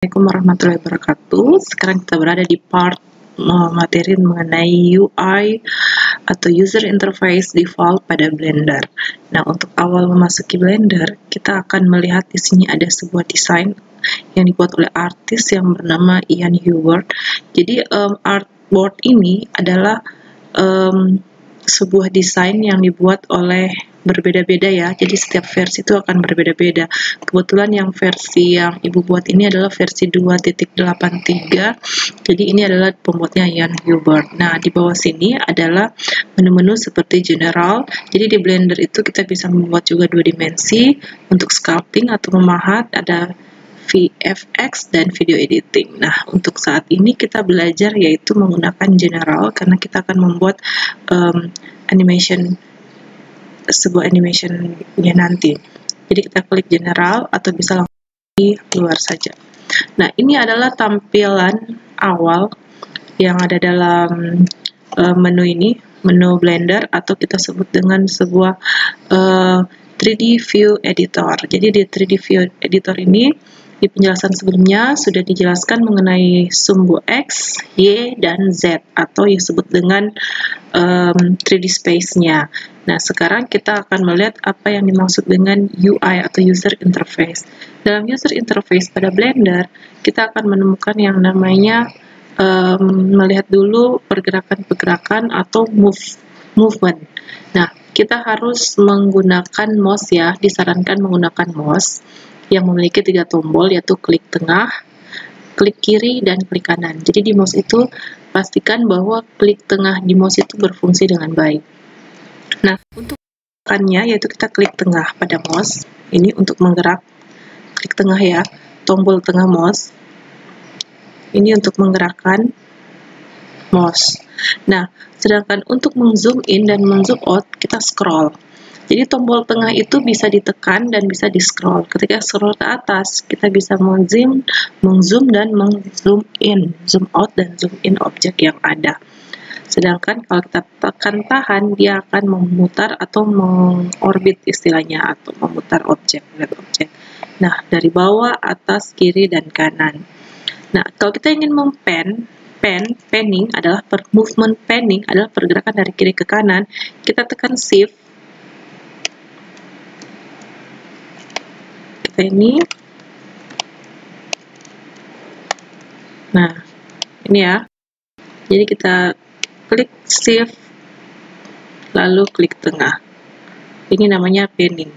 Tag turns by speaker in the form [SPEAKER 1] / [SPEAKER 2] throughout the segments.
[SPEAKER 1] Assalamualaikum warahmatullahi wabarakatuh. Sekarang kita berada di part materi mengenai UI atau User Interface Default pada Blender. Nah, untuk awal memasuki Blender, kita akan melihat di sini ada sebuah desain yang dibuat oleh artis yang bernama Ian Heward. Jadi, artboard ini adalah sebuah desain yang dibuat oleh berbeda-beda ya, jadi setiap versi itu akan berbeda-beda. Kebetulan yang versi yang ibu buat ini adalah versi 2.83, jadi ini adalah pembuatnya Ian Heward. Nah, di bawah sini adalah menu-menu seperti general, jadi di Blender itu kita bisa membuat juga 2 dimensi, untuk sculpting atau memahat, ada VFX dan video editing. Nah, untuk saat ini kita belajar yaitu menggunakan general karena kita akan membuat sebuah animation-nya nanti. Jadi kita klik general atau bisa langsung di luar saja. Nah, ini adalah tampilan awal yang ada dalam menu ini, menu Blender atau kita sebut dengan sebuah 3D View Editor. Jadi di 3D View Editor ini di penjelasan sebelumnya sudah dijelaskan mengenai sumbu X, Y, dan Z atau yang disebut dengan 3D space-nya. Nah, sekarang kita akan melihat apa yang dimaksud dengan UI atau User Interface. Dalam User Interface pada Blender, kita akan menemukan yang namanya melihat dulu pergerakan-pergerakan atau movement. Nah, kita harus menggunakan mouse ya, disarankan menggunakan mouse yang memiliki 3 tombol yaitu klik tengah, klik kiri, dan klik kanan. Jadi di mouse itu pastikan bahwa klik tengah di mouse itu berfungsi dengan baik. Nah, untuk gerakannya yaitu kita klik tengah pada mouse. Ini untuk menggerak, klik tengah ya, tombol tengah mouse. Ini untuk menggerakkan mouse. Nah, sedangkan untuk meng-zoom in dan meng-zoom out, kita scroll. Jadi tombol tengah itu bisa ditekan dan bisa di-scroll. Ketika scroll ke atas, kita bisa meng-zoom, dan meng-zoom in, zoom out, dan zoom in objek yang ada. Sedangkan kalau kita tekan tahan, dia akan memutar atau mengorbit istilahnya, atau memutar objek, objek. Nah, dari bawah, atas, kiri, dan kanan. Nah, kalau kita ingin panning adalah movement panning adalah pergerakan dari kiri ke kanan. Kita tekan shift. Kita ini. Nah, ini ya. Jadi kita klik shift lalu klik tengah. Ini namanya panning.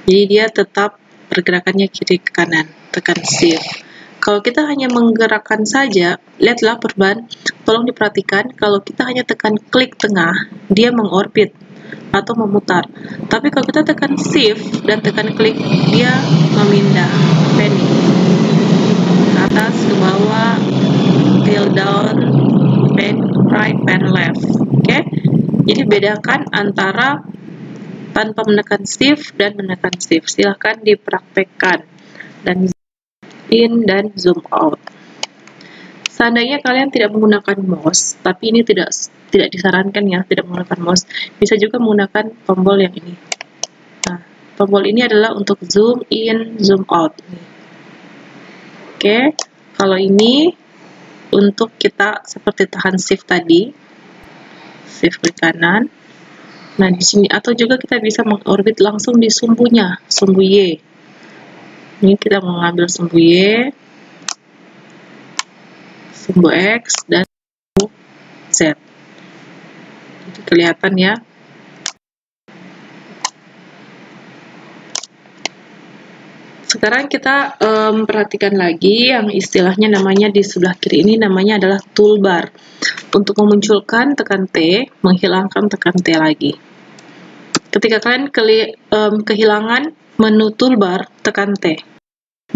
[SPEAKER 1] Jadi dia tetap pergerakannya kiri ke kanan. Tekan shift. Kalau kita hanya menggerakkan saja, lihatlah perubahan. Tolong diperhatikan, kalau kita hanya tekan klik tengah, dia mengorbit atau memutar. Tapi kalau kita tekan shift dan tekan klik, dia memindah, panning. Ke atas, ke bawah, tilt down, pan right, pan left. Oke? Jadi bedakan antara tanpa menekan shift dan menekan shift. Silahkan dipraktekkan. Dan in dan zoom out. Seandainya kalian tidak menggunakan mouse, tapi ini tidak disarankan ya, tidak menggunakan mouse, bisa juga menggunakan tombol yang ini. Nah, tombol ini adalah untuk zoom in, zoom out. Oke, kalau ini untuk kita seperti tahan shift tadi, shift klik kanan. Nah, di sini atau juga kita bisa mengorbit langsung di sumbunya, sumbu Y. Ini kita mengambil sumbu Y, sumbu X, dan sumbu Z. Jadi kelihatan ya. Sekarang kita perhatikan lagi yang istilahnya namanya di sebelah kiri ini namanya adalah toolbar. Untuk memunculkan tekan T, menghilangkan tekan T lagi. Ketika kalian kehilangan menu toolbar, tekan T.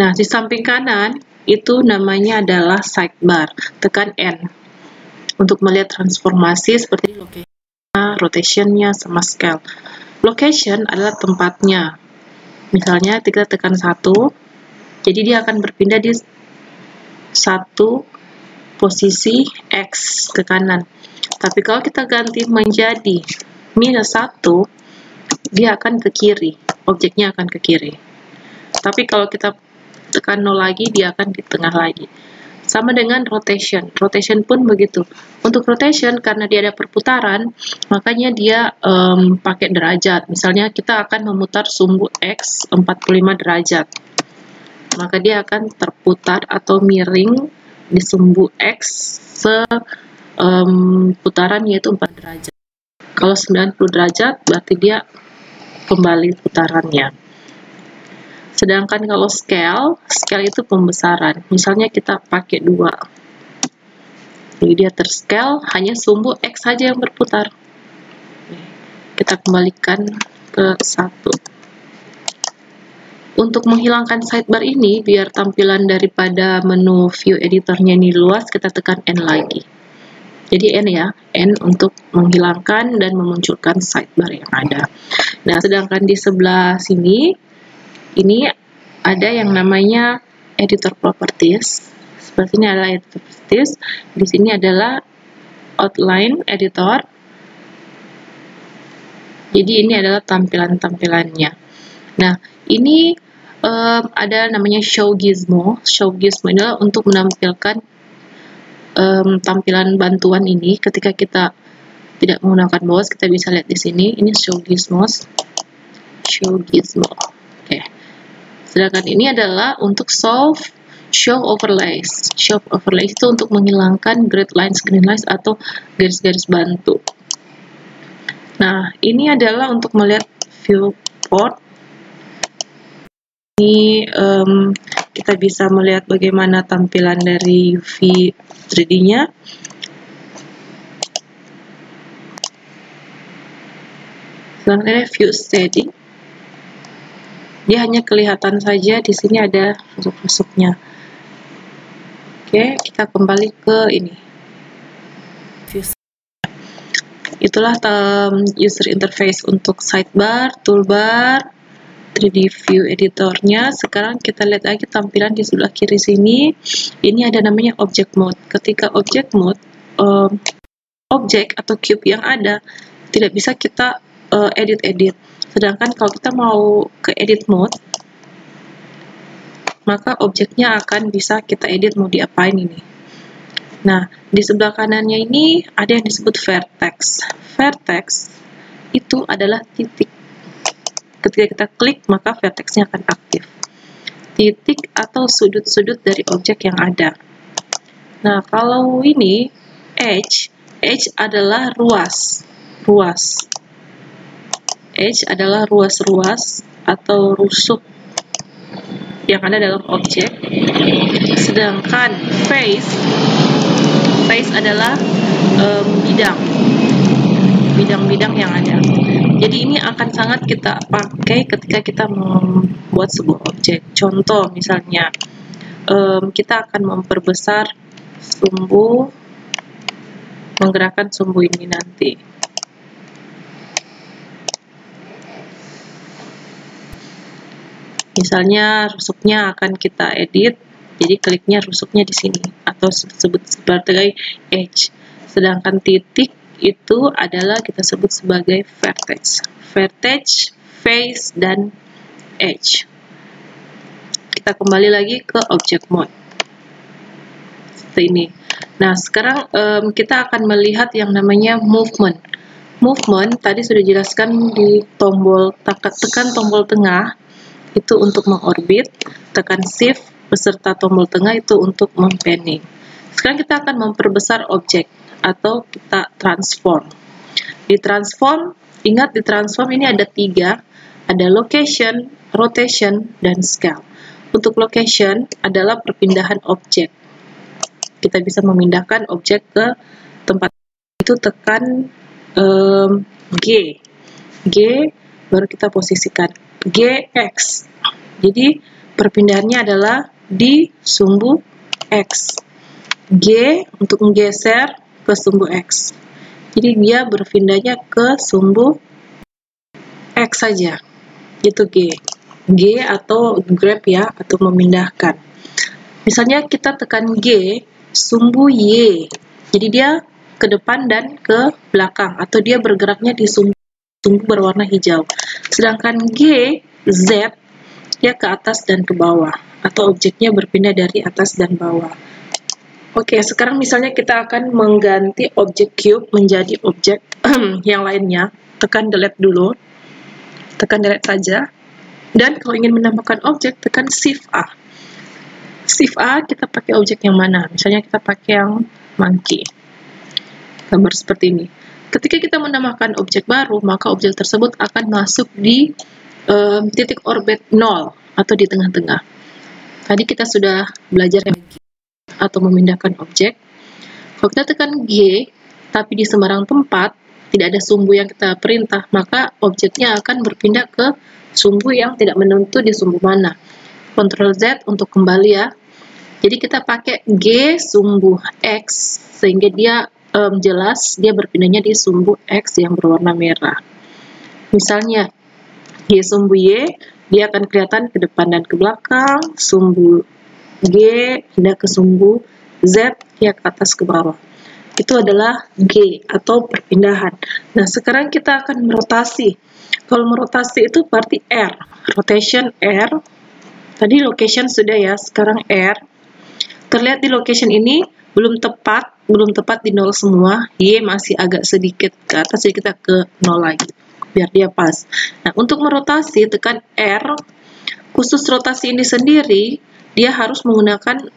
[SPEAKER 1] Nah, di samping kanan itu namanya adalah sidebar, tekan N untuk melihat transformasi seperti location, rotationnya, sama scale. Location adalah tempatnya. Misalnya kita tekan 1, jadi dia akan berpindah di satu posisi X ke kanan. Tapi kalau kita ganti menjadi -1, dia akan ke kiri, objeknya akan ke kiri. Tapi kalau kita tekan 0 lagi, dia akan di tengah lagi. Sama dengan rotation. Rotation pun begitu. Untuk rotation, karena dia ada perputaran, makanya dia pakai derajat. Misalnya kita akan memutar sumbu X 45 derajat. Maka dia akan terputar atau miring di sumbu X putaran yaitu 4 derajat. Kalau 90 derajat, berarti dia kembali putarannya. Sedangkan kalau scale itu pembesaran. Misalnya kita pakai 2. Jadi dia terscale, hanya sumbu X saja yang berputar. Kita kembalikan ke 1. Untuk menghilangkan sidebar ini, biar tampilan daripada menu view editornya ini luas, kita tekan N lagi. Jadi N ya, N untuk menghilangkan dan memunculkan sidebar yang ada. Nah, sedangkan di sebelah sini, ini ada yang namanya editor properties. Seperti ini adalah editor properties. Di sini adalah outline editor. Jadi ini adalah tampilan-tampilannya. Nah, ini ada namanya show gizmo. Show gizmo adalah untuk menampilkan tampilan bantuan ini. Ketika kita tidak menggunakan mouse, kita bisa lihat di sini. Ini show gizmos. Show gizmo. Oke. Sedangkan ini adalah untuk show overlays. Show overlays itu untuk menghilangkan grid lines, green lines, atau garis-garis bantu. Nah, ini adalah untuk melihat viewport. Ini kita bisa melihat bagaimana tampilan dari UV 3D-nya. Selanjutnya view setting. Dia hanya kelihatan saja, di sini ada rusuk-rusuknya. Oke, kita kembali ke ini. Itulah user interface untuk sidebar, toolbar, 3D view editornya. Sekarang kita lihat lagi tampilan di sebelah kiri sini. Ini ada namanya object mode. Ketika object mode, objek atau cube yang ada tidak bisa kita edit-edit. Sedangkan kalau kita mau ke edit mode, maka objeknya akan bisa kita edit mau diapain ini. Nah, di sebelah kanannya ini ada yang disebut vertex. Vertex itu adalah titik. Ketika kita klik, maka vertexnya akan aktif. Titik atau sudut-sudut dari objek yang ada. Nah, kalau ini edge adalah ruas. Edge adalah ruas-ruas atau rusuk yang ada dalam objek. Sedangkan face adalah bidang-bidang yang ada. Jadi ini akan sangat kita pakai ketika kita membuat sebuah objek. Contoh misalnya, kita akan memperbesar sumbu, menggerakkan sumbu ini nanti. Misalnya rusuknya akan kita edit, jadi kliknya rusuknya di sini atau disebut sebagai edge. Sedangkan titik itu adalah kita sebut sebagai vertex. Vertex, face, dan edge. Kita kembali lagi ke object mode. Seperti ini. Nah, sekarang kita akan melihat yang namanya movement. Movement tadi sudah dijelaskan di tombol tekan tombol tengah itu untuk mengorbit, tekan shift beserta tombol tengah itu untuk mempanning. Sekarang kita akan memperbesar objek atau kita transform. Di transform, ingat di transform ini ada 3, ada location, rotation, dan scale. Untuk location adalah perpindahan objek. Kita bisa memindahkan objek ke tempat itu, tekan G baru kita posisikan GX. Jadi perpindahannya adalah di sumbu X. G untuk menggeser ke sumbu X. Jadi dia berpindahnya ke sumbu X saja. Itu G. G atau grab ya, atau memindahkan. Misalnya kita tekan G, sumbu Y. Jadi dia ke depan dan ke belakang, atau dia bergeraknya di sumbu berwarna hijau. Sedangkan G, Z, dia ke atas dan ke bawah. atau objeknya berpindah dari atas dan bawah. Oke, sekarang misalnya kita akan mengganti objek cube menjadi objek yang lainnya. Tekan delete dulu, tekan delete saja. Dan kalau ingin menambahkan objek, tekan shift A. Shift A, kita pakai objek yang mana? Misalnya kita pakai yang monkey. Gambar seperti ini. Ketika kita menambahkan objek baru, maka objek tersebut akan masuk di titik orbit 0 atau di tengah-tengah. Tadi kita sudah belajar atau memindahkan objek. Kalau kita tekan G, tapi di sembarang tempat, tidak ada sumbu yang kita perintah, maka objeknya akan berpindah ke sumbu yang tidak menentu di sumbu mana. Ctrl Z untuk kembali ya. Jadi kita pakai G sumbu X, sehingga dia jelas dia berpindahnya di sumbu X yang berwarna merah. Misalnya G sumbu Y, dia akan kelihatan ke depan dan ke belakang. Sumbu G pindah ke sumbu Z, ya ke atas ke bawah. Itu adalah G atau perpindahan. Nah, sekarang kita akan merotasi. Kalau merotasi itu berarti R, rotation R. Tadi location sudah ya, sekarang R. Terlihat di location ini belum tepat di 0 semua. Y masih agak sedikit ke atas, jadi kita ke 0 lagi biar dia pas. Nah, untuk merotasi tekan R. Khusus rotasi ini sendiri dia harus menggunakan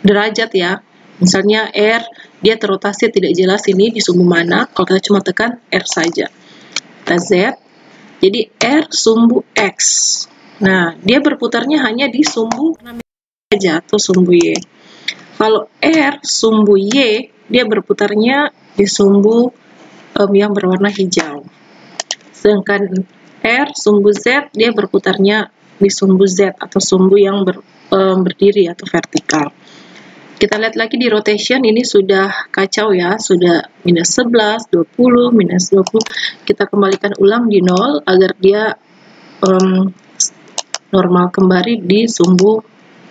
[SPEAKER 1] derajat ya. Misalnya R dia terrotasi tidak jelas ini di sumbu mana. Kalau kita cuma tekan R saja. Kita Z. Jadi R sumbu X. Nah, dia berputarnya hanya di sumbu saja atau sumbu Y. Kalau R sumbu Y, dia berputarnya di sumbu yang berwarna hijau. Sedangkan R sumbu Z, dia berputarnya di sumbu Z atau sumbu yang berdiri atau vertikal. Kita lihat lagi di rotation, ini sudah kacau ya, sudah minus 11, 20, minus 20. Kita kembalikan ulang di 0 agar dia normal kembali di sumbu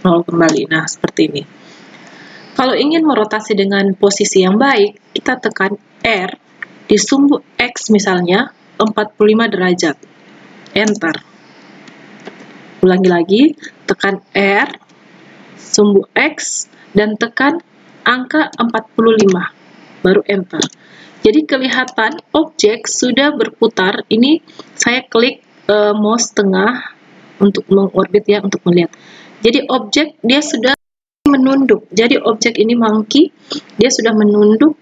[SPEAKER 1] 0 kembali. Nah, seperti ini. Kalau ingin merotasi dengan posisi yang baik, kita tekan R di sumbu X misalnya 45 derajat. Enter. Ulangi lagi, tekan R sumbu X dan tekan angka 45. Baru enter. Jadi kelihatan objek sudah berputar. Ini saya klik mouse tengah untuk mengorbit ya, untuk melihat. Jadi objek dia sudah menunduk. Jadi objek ini monkey, dia sudah menunduk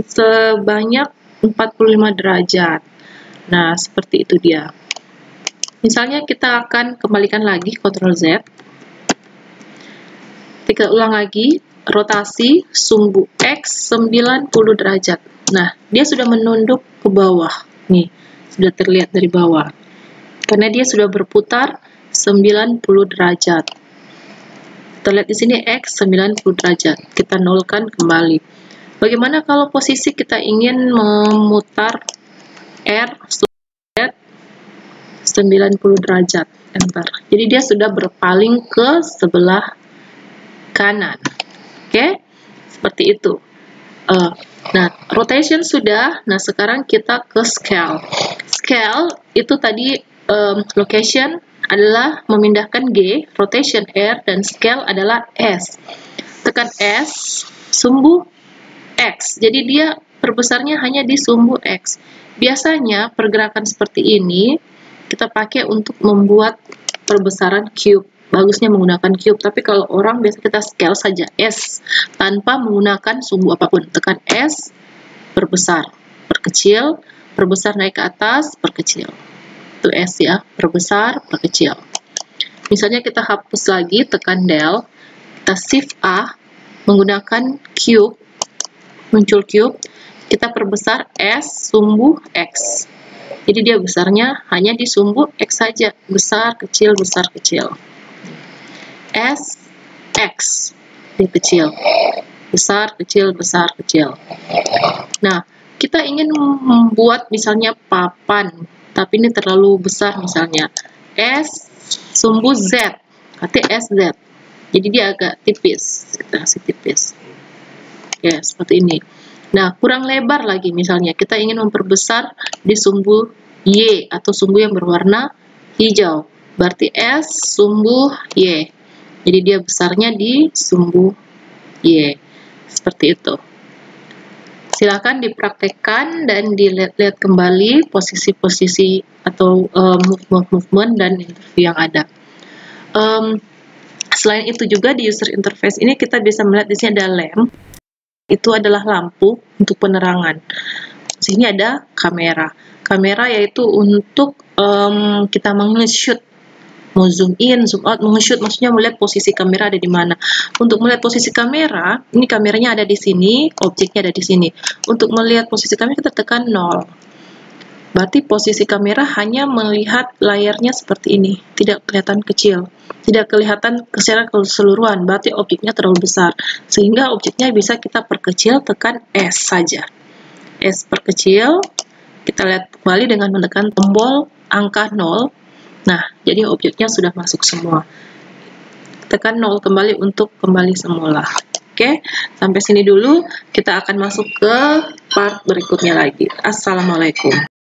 [SPEAKER 1] sebanyak 45 derajat. Nah, seperti itu dia. Misalnya kita akan kembalikan lagi Ctrl Z. Kita ulang lagi, rotasi sumbu X 90 derajat. Nah, dia sudah menunduk ke bawah. Nih, sudah terlihat dari bawah. Karena dia sudah berputar 90 derajat. Terlihat di sini X 90 derajat. Kita nolkan kembali. Bagaimana kalau posisi kita ingin memutar R 90 derajat? Enter. Jadi dia sudah berpaling ke sebelah kanan. Oke? Seperti itu. Nah, rotation sudah. Nah, sekarang kita ke scale. Scale itu tadi location adalah memindahkan G, rotation R, dan scale adalah S. Tekan S, sumbu X. Jadi dia perbesarnya hanya di sumbu X. Biasanya pergerakan seperti ini kita pakai untuk membuat perbesaran cube. Bagusnya menggunakan cube, tapi kalau orang biasa kita scale saja S tanpa menggunakan sumbu apapun. Tekan S, perbesar, perkecil, perbesar naik ke atas, perkecil. Itu S ya, perbesar, perkecil. Misalnya kita hapus lagi, tekan del, kita shift A, menggunakan cube, muncul cube, kita perbesar S sumbu X. Jadi dia besarnya hanya di sumbu X saja, besar, kecil, besar, kecil. S, X, ini kecil, besar, kecil, besar, kecil. Nah, kita ingin membuat misalnya papan, tapi ini terlalu besar misalnya. S, sumbu Z, berarti SZ. Jadi dia agak tipis, kita kasih tipis. Oke, seperti ini. Nah, kurang lebar lagi misalnya, kita ingin memperbesar di sumbu Y atau sumbu yang berwarna hijau. berarti S sumbu Y. Jadi dia besarnya di sumbu Y. Seperti itu. Silakan dipraktekkan dan dilihat-lihat kembali posisi-posisi atau movement dan interview yang ada. Selain itu juga di user interface ini kita bisa melihat di sini ada lamp. Itu adalah lampu untuk penerangan. Di sini ada kamera. Kamera yaitu untuk kita meng-shoot, mau zoom in, zoom out, meng-shoot maksudnya melihat posisi kamera ada di mana. Untuk melihat posisi kamera, ini kameranya ada di sini, objeknya ada di sini. Untuk melihat posisi kamera kita tekan 0. Berarti posisi kamera hanya melihat layarnya seperti ini, tidak kelihatan kecil, tidak kelihatan secara keseluruhan, berarti objeknya terlalu besar. Sehingga objeknya bisa kita perkecil, tekan S saja. S perkecil, kita lihat kembali dengan menekan tombol angka 0. Nah, jadi objeknya sudah masuk semua. Tekan 0 kembali untuk kembali semula. Oke, sampai sini dulu. Kita akan masuk ke part berikutnya lagi. Assalamualaikum.